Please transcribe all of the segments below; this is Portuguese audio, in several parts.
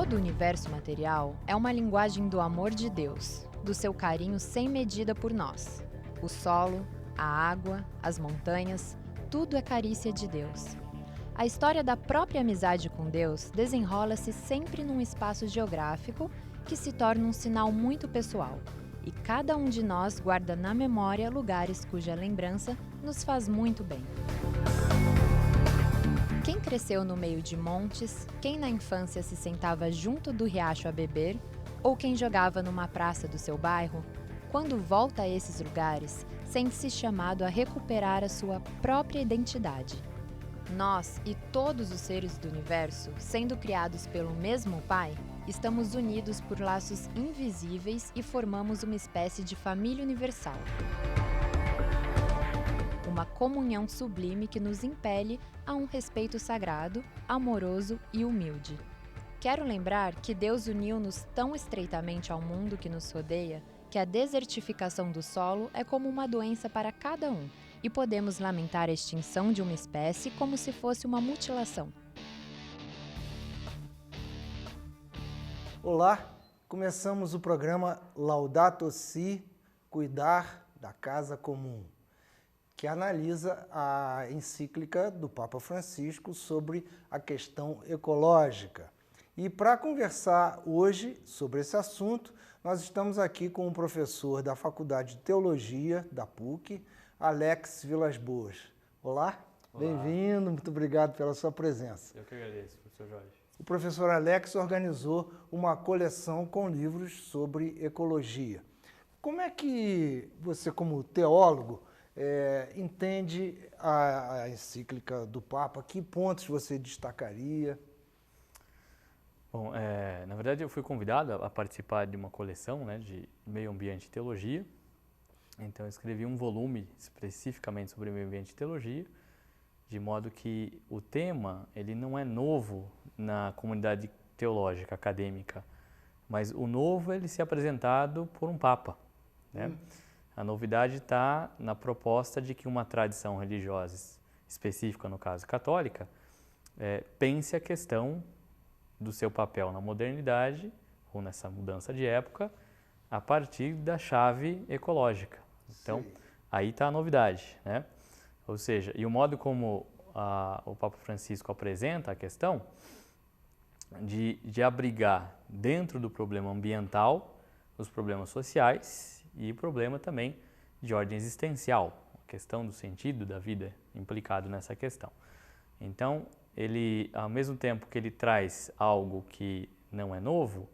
Todo o universo material é uma linguagem do amor de Deus, do seu carinho sem medida por nós. O solo, a água, as montanhas, tudo é carícia de Deus. A história da própria amizade com Deus desenrola-se sempre num espaço geográfico que se torna um sinal muito pessoal, e cada um de nós guarda na memória lugares cuja lembrança nos faz muito bem. Quem cresceu no meio de montes, quem na infância se sentava junto do riacho a beber, ou quem jogava numa praça do seu bairro, quando volta a esses lugares, sente-se chamado a recuperar a sua própria identidade. Nós e todos os seres do universo, sendo criados pelo mesmo Pai, estamos unidos por laços invisíveis e formamos uma espécie de família universal. Uma comunhão sublime que nos impele a um respeito sagrado, amoroso e humilde. Quero lembrar que Deus uniu-nos tão estreitamente ao mundo que nos rodeia que a desertificação do solo é como uma doença para cada um, e podemos lamentar a extinção de uma espécie como se fosse uma mutilação. Olá, começamos o programa Laudato Si, Cuidar da Casa Comum, que analisa a encíclica do Papa Francisco sobre a questão ecológica. E para conversar hoje sobre esse assunto, nós estamos aqui com o professor da Faculdade de Teologia da PUC, Alex Vilas Boas. Olá. Bem-vindo, muito obrigado pela sua presença. Eu que agradeço, professor Jorge. O professor Alex organizou uma coleção com livros sobre ecologia. Como é que você, como teólogo, entende a encíclica do Papa? Que pontos você destacaria? Bom, na verdade eu fui convidado a participar de uma coleção, né, de meio ambiente e teologia. Então eu escrevi um volume especificamente sobre meio ambiente e teologia, de modo que o tema ele não é novo na comunidade teológica, acadêmica, mas o novo ele se é apresentado por um Papa, né? A novidade está na proposta de que uma tradição religiosa específica, no caso católica, pense a questão do seu papel na modernidade, ou nessa mudança de época, a partir da chave ecológica. Então, Sim. Aí está a novidade, né? Ou seja, e o modo como o Papa Francisco apresenta a questão de abrigar dentro do problema ambiental os problemas sociais e o problema também de ordem existencial, a questão do sentido da vida implicado nessa questão. Então, ele, ao mesmo tempo que ele traz algo que não é novo,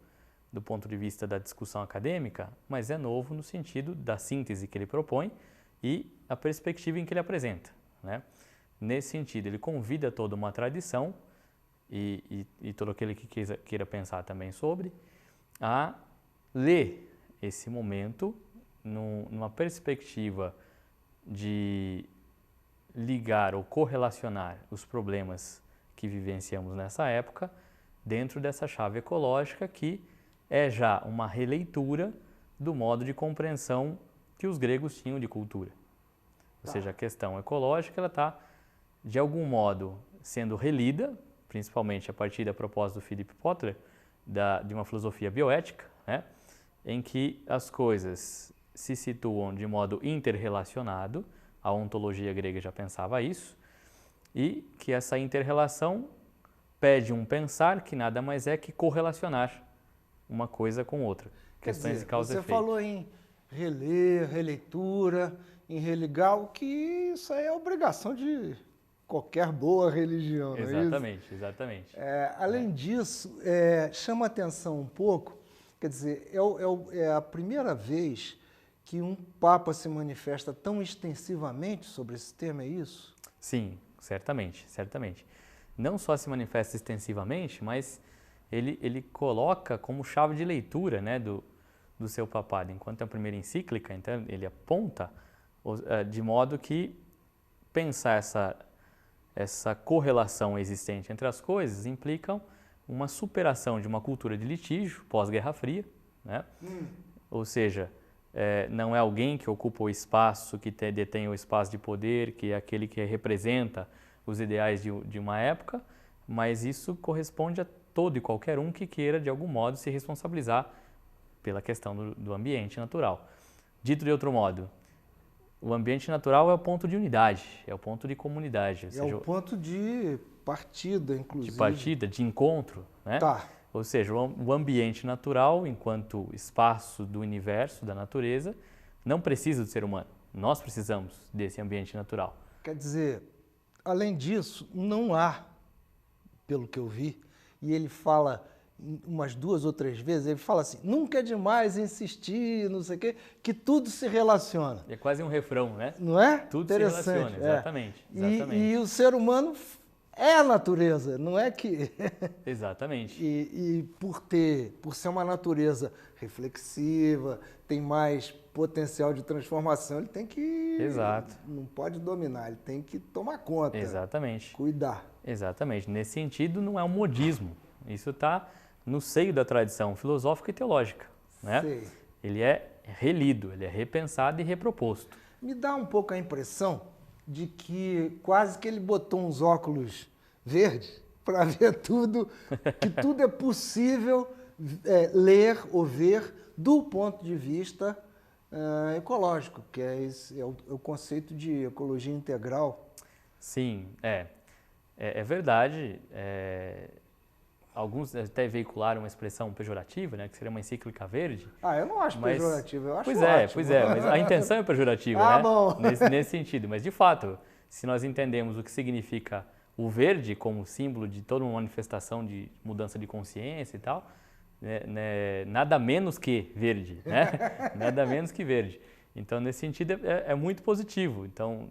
do ponto de vista da discussão acadêmica, mas é novo no sentido da síntese que ele propõe e a perspectiva em que ele apresenta, né? Nesse sentido, ele convida toda uma tradição e todo aquele que queira pensar também sobre, a ler esse momento numa perspectiva de ligar ou correlacionar os problemas que vivenciamos nessa época dentro dessa chave ecológica que é já uma releitura do modo de compreensão que os gregos tinham de cultura. Ou seja, a questão ecológica ela está, de algum modo, sendo relida, principalmente a partir da proposta do Philip Kotler, de uma filosofia bioética, né, em que as coisas se situam de modo interrelacionado, a ontologia grega já pensava isso, e que essa interrelação pede um pensar que nada mais é que correlacionar uma coisa com outra. Questões de causa e efeito. Você falou em reler, releitura, em religar, o que isso aí é obrigação de qualquer boa religião, não é isso? Exatamente, exatamente. Além disso, chama atenção um pouco, quer dizer, é a primeira vez que um Papa se manifesta tão extensivamente sobre esse tema, é isso? Sim, certamente, certamente. Não só se manifesta extensivamente, mas ele coloca como chave de leitura, né, do seu papado. Enquanto é a primeira encíclica, então ele aponta de modo que pensar essa correlação existente entre as coisas implicam uma superação de uma cultura de litígio pós-Guerra Fria, né? Ou seja, não é alguém que ocupa o espaço, que detém o espaço de poder, que é aquele que representa os ideais de uma época, mas isso corresponde a todo e qualquer um que queira, de algum modo, se responsabilizar pela questão do ambiente natural. Dito de outro modo, o ambiente natural é o ponto de unidade, é o ponto de comunidade. Ou seja, o ponto de partida, inclusive. De partida, de encontro, né? Tá. Ou seja, o ambiente natural, enquanto espaço do universo, da natureza, não precisa do ser humano. Nós precisamos desse ambiente natural. Quer dizer, além disso, não há, pelo que eu vi, e ele fala umas 2 ou 3 vezes, ele fala assim, nunca é demais insistir, não sei o quê, que tudo se relaciona. É quase um refrão, né? Não é? Tudo se relaciona, exatamente. E o ser humano é a natureza, não é que... Exatamente. Por ser uma natureza reflexiva, tem mais potencial de transformação, ele tem que... Exato. Não pode dominar, ele tem que tomar conta. Exatamente. Cuidar. Exatamente. Nesse sentido, não é um modismo. Isso está no seio da tradição filosófica e teológica, né? Sei. Ele é relido, ele é repensado e reproposto. Me dá um pouco a impressão de que quase que ele botou uns óculos verdes para ver tudo, que tudo é possível ler ou ver do ponto de vista ecológico, que é o conceito de ecologia integral. Sim, é verdade. Alguns até veicularam uma expressão pejorativa, né, que seria uma encíclica verde. Eu não acho pejorativo, eu acho Pois ótimo. é, mas a intenção é pejorativa, né? Bom. Nesse sentido. Mas, de fato, se nós entendemos o que significa o verde como símbolo de toda uma manifestação de mudança de consciência e tal, né, nada menos que verde, né? Nada menos que verde. Então, nesse sentido, é muito positivo. Então,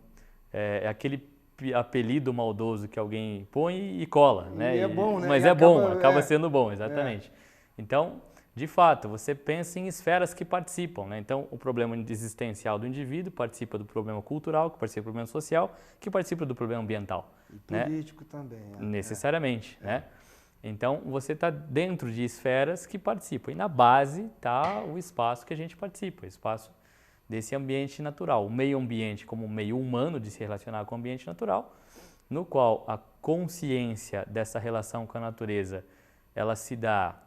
é aquele apelido maldoso que alguém põe e cola, né? E é bom, né? Mas acaba sendo bom, exatamente. Então, de fato, você pensa em esferas que participam, né? Então, o problema existencial do indivíduo participa do problema cultural, que participa do problema social, que participa do problema ambiental. E político também. Necessariamente, né? Então, você está dentro de esferas que participam. E na base está o espaço que a gente participa, o espaço desse ambiente natural. O meio ambiente como meio humano de se relacionar com o ambiente natural, no qual a consciência dessa relação com a natureza, ela se dá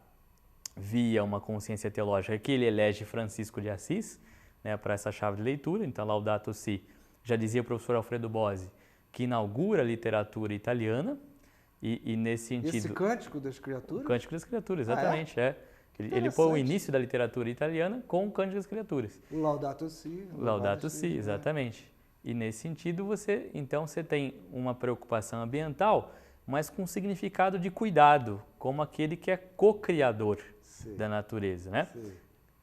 via uma consciência teológica que ele elege Francisco de Assis, né, para essa chave de leitura. Então, Laudato Si, já dizia o professor Alfredo Bozzi, que inaugura a literatura italiana, e nesse sentido... Esse Cântico das Criaturas? O Cântico das Criaturas, exatamente, Ele põe o início da literatura italiana com o Cântico das Criaturas. O Laudato Si. Laudato Si, exatamente. E nesse sentido, você tem uma preocupação ambiental, mas com significado de cuidado, como aquele que é co-criador da natureza, né?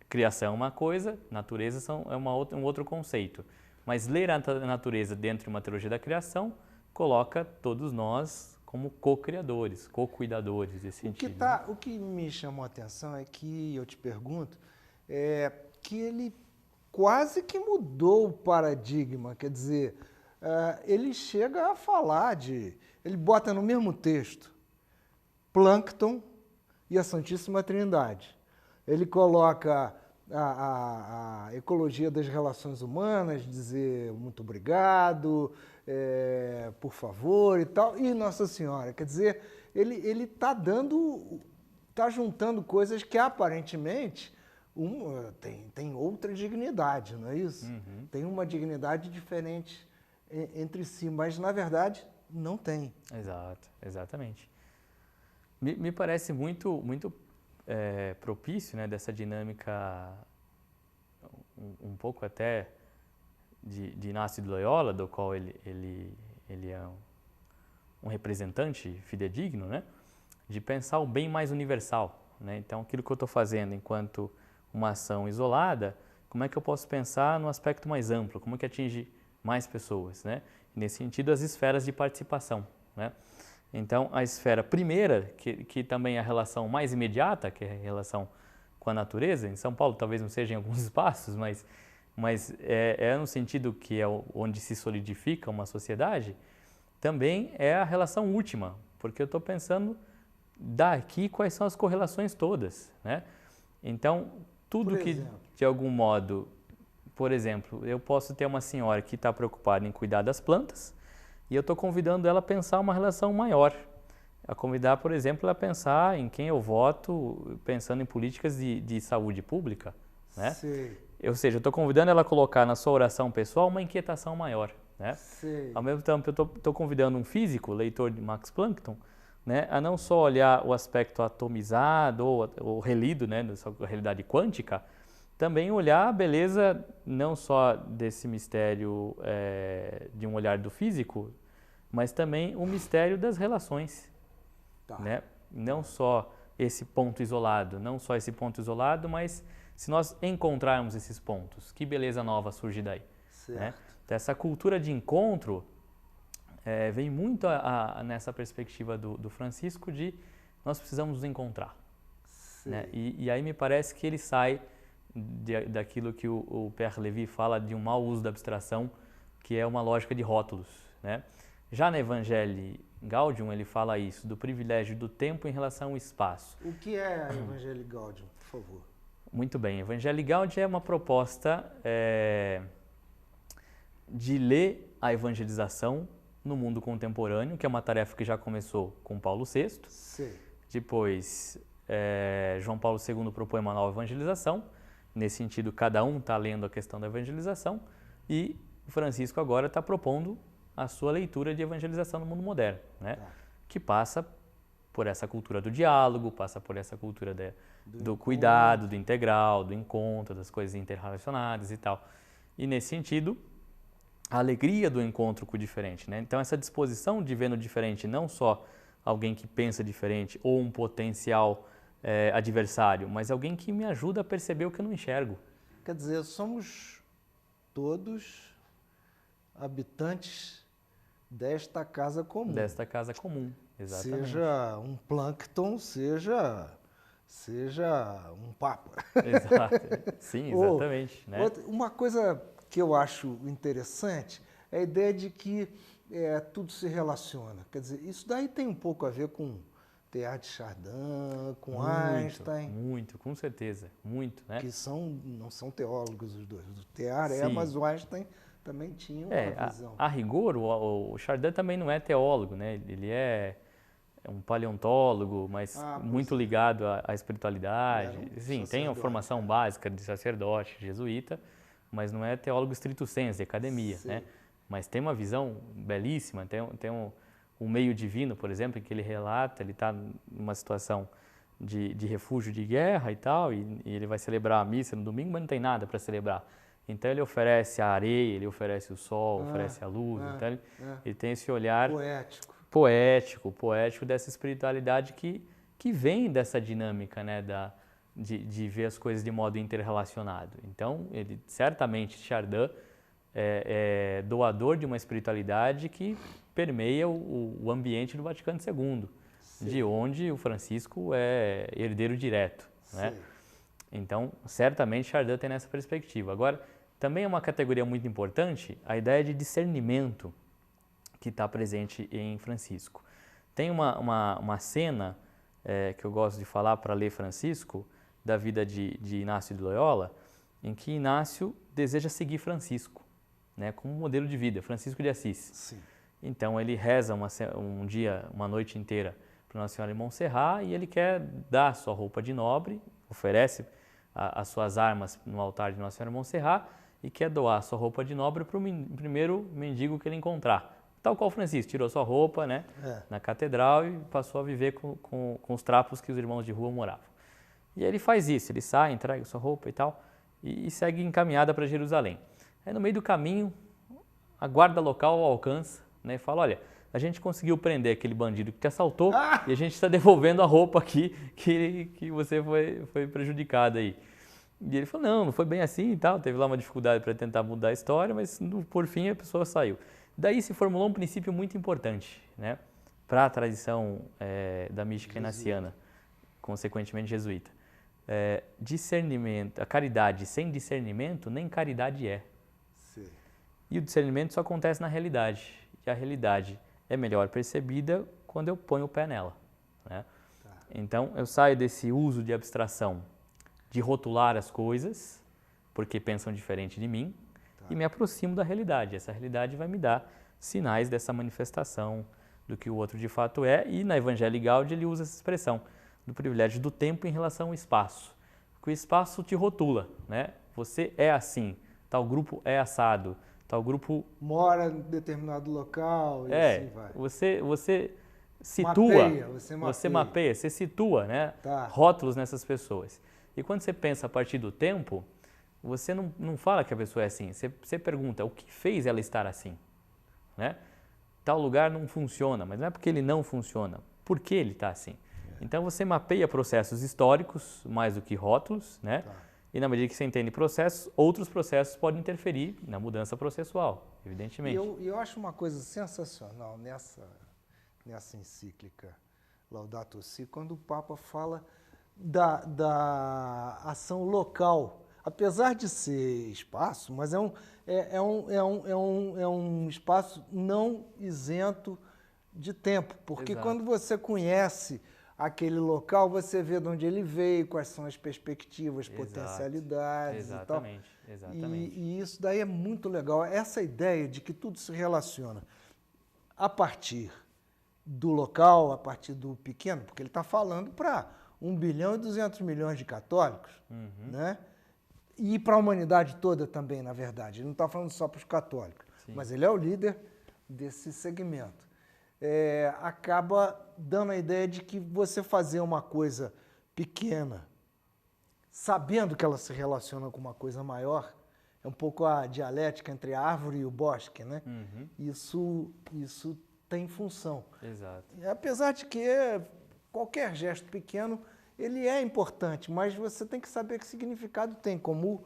Criação é uma coisa, natureza é um outro conceito. Mas ler a natureza dentro de uma teologia da criação coloca todos nós como co-criadores, co-cuidadores desse sentido. O que me chamou a atenção é que, eu te pergunto, que ele quase que mudou o paradigma, quer dizer, ele chega a falar ele bota no mesmo texto Plâncton e a Santíssima Trindade. Ele coloca a ecologia das relações humanas, dizer muito obrigado, por favor e tal, e Nossa Senhora. Quer dizer, ele está juntando coisas que aparentemente tem outra dignidade, não é isso? Uhum. Tem uma dignidade diferente entre si, mas na verdade não tem. Exato, exatamente. Me parece muito propício, né, dessa dinâmica um pouco até de Inácio de Loyola, do qual ele é um representante fidedigno, né, de pensar o bem mais universal, né? Então, aquilo que eu estou fazendo enquanto uma ação isolada, como é que eu posso pensar no aspecto mais amplo, como é que atinge mais pessoas, né? E nesse sentido, as esferas de participação, né? Então, a esfera primeira, que também é a relação mais imediata, que é a relação com a natureza, em São Paulo talvez não seja em alguns espaços, mas é no sentido que é onde se solidifica uma sociedade, também é a relação última, porque eu estou pensando daqui quais são as correlações todas, né? Então, tudo que, de algum modo, por exemplo, eu posso ter uma senhora que está preocupada em cuidar das plantas, e eu estou convidando ela a pensar uma relação maior, a convidar, por exemplo, a pensar em quem eu voto, pensando em políticas de saúde pública, né? Sei, Ou seja, eu estou convidando ela a colocar na sua oração pessoal uma inquietação maior, né? sei. Ao mesmo tempo, eu estou convidando um físico, leitor de Max Planck, né, a não só olhar o aspecto atomizado ou relido, né, dessa realidade quântica, também olhar a beleza não só desse mistério de um olhar do físico, mas também o mistério das relações, Tá. né? Não só esse ponto isolado, mas se nós encontrarmos esses pontos, que beleza nova surge daí, Certo. né? Então, essa cultura de encontro vem muito nessa perspectiva do Francisco de nós precisamos nos encontrar, Sei. né? E aí me parece que ele sai daquilo que o Pierre Levy fala de um mau uso da abstração, que é uma lógica de rótulos, né? Já na Evangelii Gaudium ele fala isso, do privilégio do tempo em relação ao espaço. O que é a Evangelii Gaudium, por favor? Muito bem, Evangelii Gaudium é uma proposta de ler a evangelização no mundo contemporâneo, que é uma tarefa que já começou com Paulo VI. Sei. Depois, João Paulo II propõe uma nova evangelização. Nesse sentido, cada um está lendo a questão da evangelização. E Francisco agora está propondo a sua leitura de evangelização no mundo moderno, né? Tá. Que passa por essa cultura do diálogo, passa por essa cultura do cuidado, do integral, do encontro, das coisas interrelacionadas e tal. E nesse sentido, a alegria do encontro com o diferente, né? Então essa disposição de ver no diferente não só alguém que pensa diferente ou um potencial adversário, mas alguém que me ajuda a perceber o que eu não enxergo. Quer dizer, somos todos habitantes desta casa comum. Desta casa comum, exatamente. Seja um plâncton, seja um papa. Exato, sim, exatamente. Né? Uma coisa que eu acho interessante é a ideia de que tudo se relaciona. Quer dizer, isso daí tem um pouco a ver com Teilhard de Chardin, com Einstein. Muito, com certeza, muito, né? Que não são teólogos os dois. O Teilhard mas o Einstein também tinha uma visão. A rigor, o Chardin também não é teólogo, né? Ele é um paleontólogo, mas muito ligado à espiritualidade. Sim, tem a formação básica de sacerdote, jesuíta, mas não é teólogo stricto sensu, de academia, né? Mas tem uma visão belíssima, tem um meio divino, por exemplo, em que ele relata, ele está numa situação de refúgio de guerra e tal, e ele vai celebrar a missa no domingo, mas não tem nada para celebrar. Então ele oferece a areia, ele oferece o sol, oferece a luz, então ele tem esse olhar poético dessa espiritualidade que vem dessa dinâmica, né, de ver as coisas de modo interrelacionado. Então, ele certamente, Chardin, é doador de uma espiritualidade que permeia o ambiente do Vaticano II, de onde o Francisco é herdeiro direto, né? Então, certamente, Chardin tem nessa perspectiva. Agora, também é uma categoria muito importante a ideia de discernimento que está presente em Francisco. Tem uma cena que eu gosto de falar para ler Francisco, da vida de Inácio de Loyola, em que Inácio deseja seguir Francisco, né, como modelo de vida, Francisco de Assis. Sim. Então ele reza uma noite inteira para Nossa Senhora de Montserrat e ele quer dar a sua roupa de nobre, oferece as suas armas no altar de Nossa Senhora de Montserrat e quer doar a sua roupa de nobre para o primeiro mendigo que ele encontrar. Tal qual Francisco, tirou sua roupa, né, na catedral e passou a viver com os trapos que os irmãos de rua moravam. E aí ele faz isso, ele sai, entrega sua roupa e tal, e segue encaminhada para Jerusalém. Aí no meio do caminho, a guarda local o alcança, né, e fala, olha, a gente conseguiu prender aquele bandido que te assaltou e a gente está devolvendo a roupa aqui que você foi prejudicado aí. E ele falou, não foi bem assim e tal, teve lá uma dificuldade para tentar mudar a história, mas por fim a pessoa saiu. Daí se formulou um princípio muito importante, né, para a tradição da mística inaciana, consequentemente jesuíta. Discernimento, a caridade sem discernimento, nem caridade é. Sim. E o discernimento só acontece na realidade. E a realidade é melhor percebida quando eu ponho o pé nela, né? Tá. Então, eu saio desse uso de abstração, de rotular as coisas, porque pensam diferente de mim, e me aproximo da realidade. Essa realidade vai me dar sinais dessa manifestação do que o outro de fato é, e na Evangelii Gaudium ele usa essa expressão do privilégio do tempo em relação ao espaço. Porque o espaço te rotula, né? Você é assim, tal grupo é assado, tal grupo... Mora em determinado local e assim vai. Você situa, você mapeia. você situa, né? Tá. Rótulos nessas pessoas. E quando você pensa a partir do tempo, você não fala que a pessoa é assim, você pergunta o que fez ela estar assim, né? Tal lugar não funciona, mas não é porque ele não funciona, por que ele está assim? Então você mapeia processos históricos mais do que rótulos, né? Tá. E na medida que você entende processos, outros processos podem interferir na mudança processual, evidentemente. E eu acho uma coisa sensacional nessa encíclica Laudato Si, quando o Papa fala da ação local. Apesar de ser espaço, mas é um espaço não isento de tempo, porque Exato. quando você conhece aquele local, você vê de onde ele veio, quais são as perspectivas, Exato. potencialidades e tal. Exatamente. E isso daí é muito legal. Essa ideia de que tudo se relaciona a partir do local, a partir do pequeno, porque ele está falando para 1 bilhão e 200 milhões de católicos, né? E para a humanidade toda também, na verdade. Ele não está falando só para os católicos, mas ele é o líder desse segmento. Acaba dando a ideia de que você fazer uma coisa pequena, sabendo que ela se relaciona com uma coisa maior, é um pouco a dialética entre a árvore e o bosque, né? Isso tem função. Exato. Apesar de que qualquer gesto pequeno, ele é importante, mas você tem que saber que significado tem, como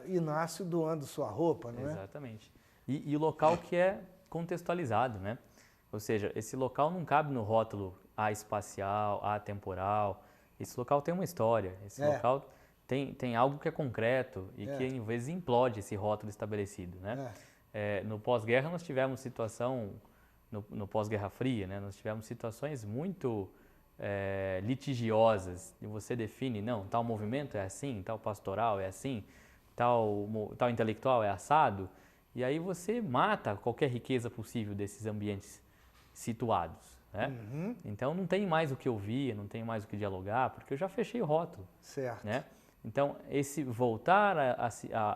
Inácio doando sua roupa, não é? Exatamente. E o local que é contextualizado, né? Ou seja, esse local não cabe no rótulo espacial, atemporal. Esse local tem uma história, esse local tem algo que é concreto e que, às vezes, implode esse rótulo estabelecido, né? No pós-guerra, nós tivemos situação, no pós-Guerra Fria, né? Nós tivemos situações muito litigiosas, e você define, não, tal movimento é assim, tal pastoral é assim, tal intelectual é assado, e aí você mata qualquer riqueza possível desses ambientes situados, né? Então não tem mais o que ouvir, não tem mais o que dialogar, porque eu já fechei o rótulo. Certo. Né? Então, esse voltar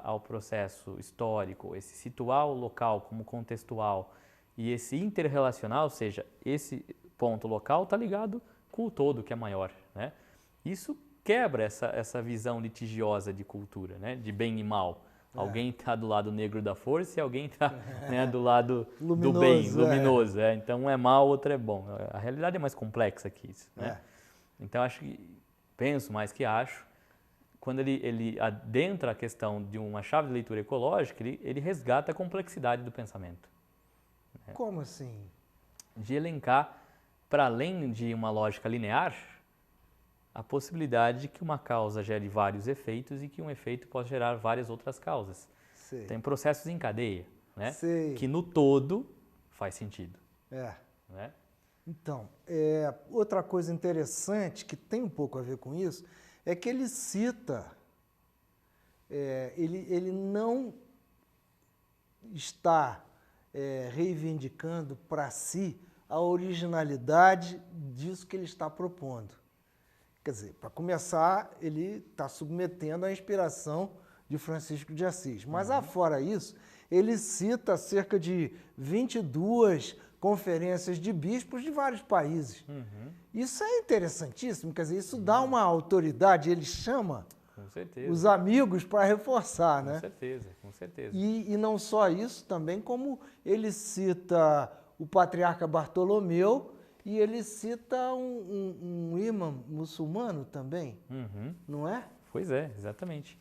ao processo histórico, esse situar o local como contextual e esse interrelacional, ou seja, esse ponto local está ligado com o todo, que é maior, né? Isso quebra essa visão litigiosa de cultura, né? De bem e mal. Alguém está do lado negro da força e alguém está do lado do bem, luminoso. Então, um é mal, outro é bom. A realidade é mais complexa que isso, né? Então, penso mais que acho, quando ele adentra a questão de uma chave de leitura ecológica, ele resgata a complexidade do pensamento. Né? Como assim? De elencar, para além de uma lógica linear, a possibilidade de que uma causa gere vários efeitos e que um efeito possa gerar várias outras causas. Sei. Tem processos em cadeia, né? Sei. Que no todo faz sentido. Né? Então, outra coisa interessante que tem um pouco a ver com isso é que ele cita, ele não está reivindicando para si a originalidade disso que ele está propondo. Quer dizer, para começar, ele está submetendo à inspiração de Francisco de Assis. Mas, afora isso, ele cita cerca de 22 conferências de bispos de vários países. Isso é interessantíssimo, quer dizer, isso dá uma autoridade, ele chama os amigos para reforçar, né? Com certeza. E não só isso, também como ele cita o patriarca Bartolomeu e ele cita um imã muçulmano também, não é? Pois é, exatamente.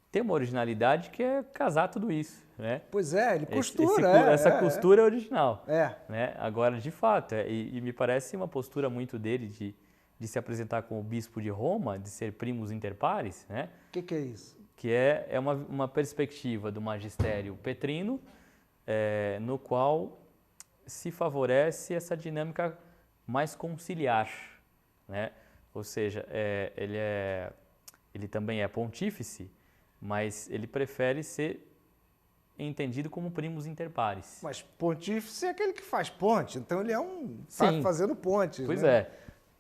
Tem uma originalidade que é casar tudo isso, né? Pois é, ele costura. Essa costura é original. É. Né? Agora, de fato, e me parece uma postura muito dele de se apresentar como bispo de Roma, de ser primus inter pares, né? O que é isso? Que é uma perspectiva do magistério petrino, no qual se favorece essa dinâmica mais conciliar, né? Ou seja, ele também é pontífice, mas ele prefere ser entendido como primos inter pares. Mas pontífice é aquele que faz ponte, então ele está fazendo ponte. Pois né? é.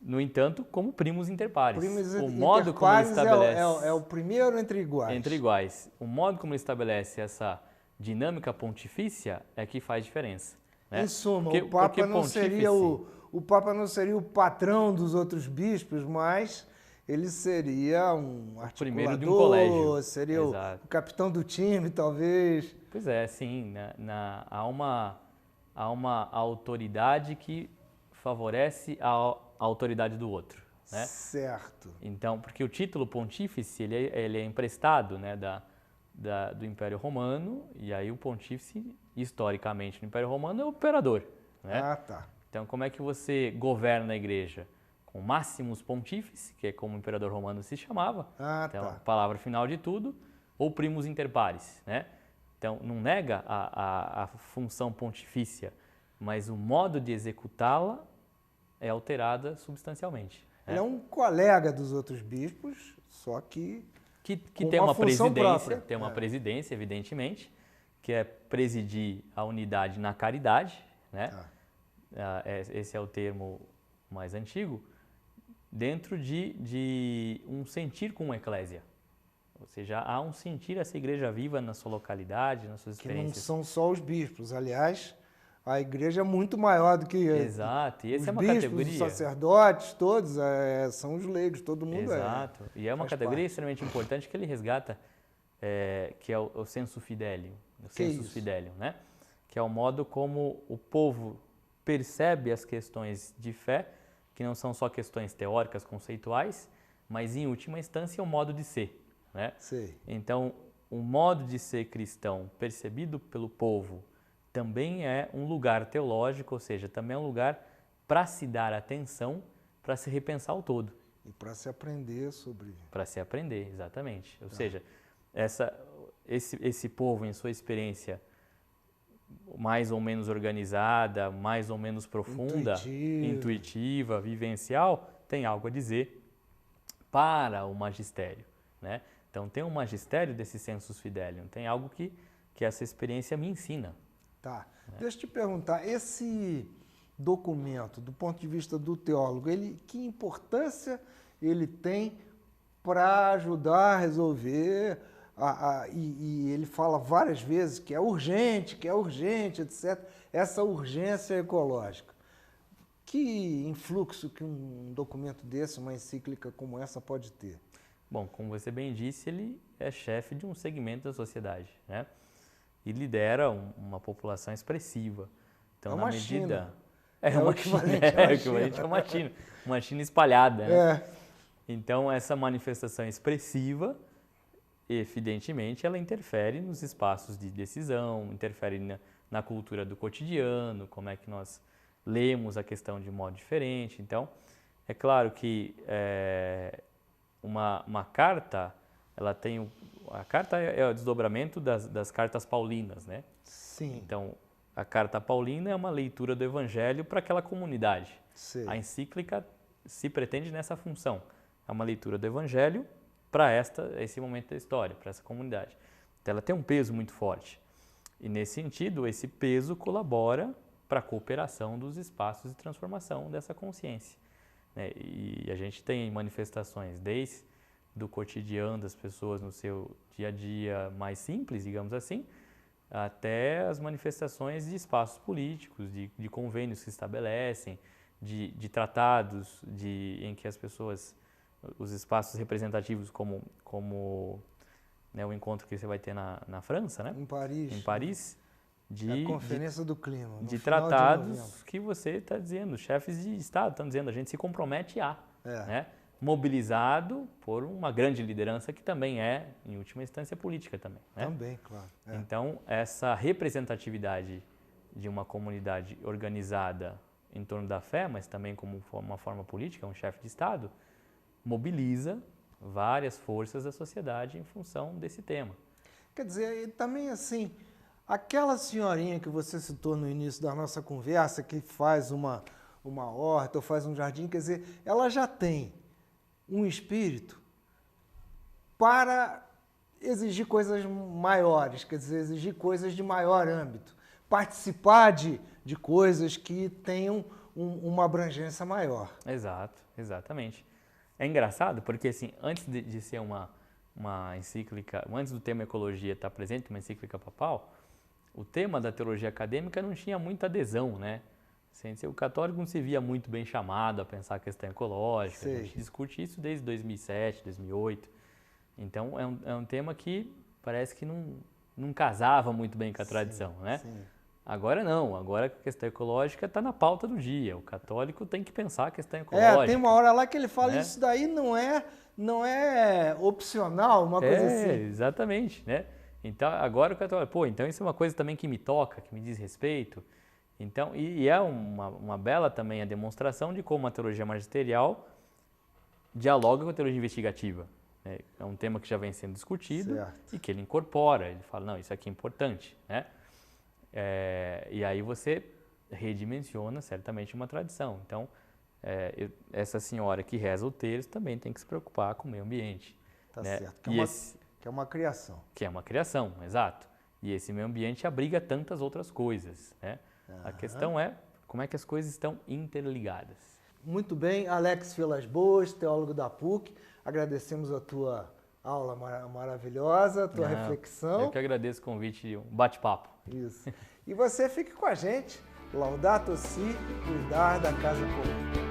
No entanto, como primos inter pares. Primos O modo como ele estabelece... é o primeiro entre iguais. Entre iguais. O modo como ele estabelece essa dinâmica pontifícia é que faz diferença. Né? Em suma, porque, o Papa não seria o Papa não seria o patrão dos outros bispos, mas ele seria um articulador, primeiro de um colégio. seria o capitão do time, talvez. Pois é, sim. Há uma autoridade que favorece a autoridade do outro. Né? Certo. Então, porque o título pontífice ele é emprestado, né, do Império Romano, e aí o pontífice, historicamente, no Império Romano é o imperador. Né? Ah, tá. Então, como é que você governa a igreja? Com Maximus Pontífice, que é como o imperador romano se chamava, então, a palavra final de tudo, ou primus inter pares. Né? Então, não nega a função pontifícia, mas o modo de executá-la é alterada substancialmente. Ele é um colega dos outros bispos, só que tem uma presidência, própria. Tem uma presidência, evidentemente, que é presidir a unidade na caridade, né? Esse é o termo mais antigo, dentro de um sentir com a eclésia. Ou seja, há um sentir essa igreja viva na sua localidade, nas suas experiências. Que não são só os bispos, aliás, a igreja é muito maior do que Exato, e essa é uma bispos, categoria. Os sacerdotes, todos são os leigos, todo mundo Exato, e é uma categoria extremamente importante que ele resgata, que é o sensu fidelium, o sensus fidelium, né? Que é o modo como o povo percebe as questões de fé, que não são só questões teóricas, conceituais, mas em última instância é o modo de ser. Né? Sei. Então, o modo de ser cristão percebido pelo povo também é um lugar teológico, ou seja, também é um lugar para se dar atenção, para se repensar o todo. E para se aprender sobre... Para se aprender, exatamente. Ou seja, esse povo, em sua experiência mais ou menos organizada, mais ou menos profunda, intuitiva, vivencial, tem algo a dizer para o magistério. Né? Então, tem um magistério desse sensus fidelium, tem algo que essa experiência me ensina. Tá. Deixa eu te perguntar, esse documento, do ponto de vista do teólogo, que importância ele tem para ajudar a resolver, e ele fala várias vezes que é urgente, etc., essa urgência ecológica. Que influxo que um documento desse, uma encíclica como essa pode ter? Bom, como você bem disse, ele é chefe de um segmento da sociedade, né? E lidera uma população expressiva. Então, na medida... É o equivalente a uma China. Uma China espalhada, né? Então, essa manifestação expressiva, evidentemente, ela interfere nos espaços de decisão, interfere na cultura do cotidiano, como é que nós lemos a questão de modo diferente. Então, é claro que uma carta, ela tem... A carta é o desdobramento das cartas paulinas, né? Sim. Então, a carta paulina é uma leitura do evangelho para aquela comunidade. Sim. A encíclica se pretende nessa função. É uma leitura do evangelho para esse momento da história, para essa comunidade. Então, ela tem um peso muito forte. E, nesse sentido, esse peso colabora para a cooperação dos espaços de transformação dessa consciência. Né? E a gente tem manifestações desde do cotidiano das pessoas no seu dia a dia mais simples, digamos assim, até as manifestações de espaços políticos, de convênios que se estabelecem, de tratados em que as pessoas, os espaços representativos como né, o encontro que você vai ter na França, né? Em Paris. A Conferência do Clima. De tratados que você está dizendo, chefes de Estado estão dizendo, a gente se compromete né? Mobilizado por uma grande liderança que também é, em última instância, política também. Né? Também, claro. Então, essa representatividade de uma comunidade organizada em torno da fé, mas também como uma forma política, um chefe de Estado, mobiliza várias forças da sociedade em função desse tema. Quer dizer, também assim, aquela senhorinha que você citou no início da nossa conversa, que faz uma horta ou faz um jardim, quer dizer, ela já tem um espírito para exigir coisas maiores, quer dizer, exigir coisas de maior âmbito, participar de coisas que tenham uma abrangência maior. Exato, exatamente. É engraçado porque, assim, antes de ser uma encíclica, antes do tema ecologia estar presente, uma encíclica papal, o tema da teologia acadêmica não tinha muita adesão, né? Assim, o católico não se via muito bem chamado a pensar a questão ecológica. Sei. A gente discute isso desde 2007, 2008. Então, é um tema que parece que não casava muito bem com a tradição, né? Sim. Agora não, agora a questão ecológica está na pauta do dia. O católico tem que pensar a questão ecológica. Tem uma hora lá que ele fala, né? Isso daí não é opcional, uma coisa assim. Exatamente, né? Então, agora o católico, então isso é uma coisa também que me toca, que me diz respeito. Então, e é uma bela também a demonstração de como a teologia magisterial dialoga com a teologia investigativa. Né? É um tema que já vem sendo discutido Certo. e que ele incorpora, ele fala, não, isso aqui é importante, né? E aí você redimensiona certamente uma tradição. Então, essa senhora que reza o terço também tem que se preocupar com o meio ambiente. Tá né? certo. Que é uma criação. Que é uma criação, exato. E esse meio ambiente abriga tantas outras coisas, né? A questão é como é que as coisas estão interligadas. Muito bem, Alex Vilas Boas, teólogo da PUC, agradecemos a tua aula maravilhosa, a tua reflexão. Eu que agradeço o convite e um bate-papo. Isso. E você fique com a gente. Laudato Si, cuidar da casa comum.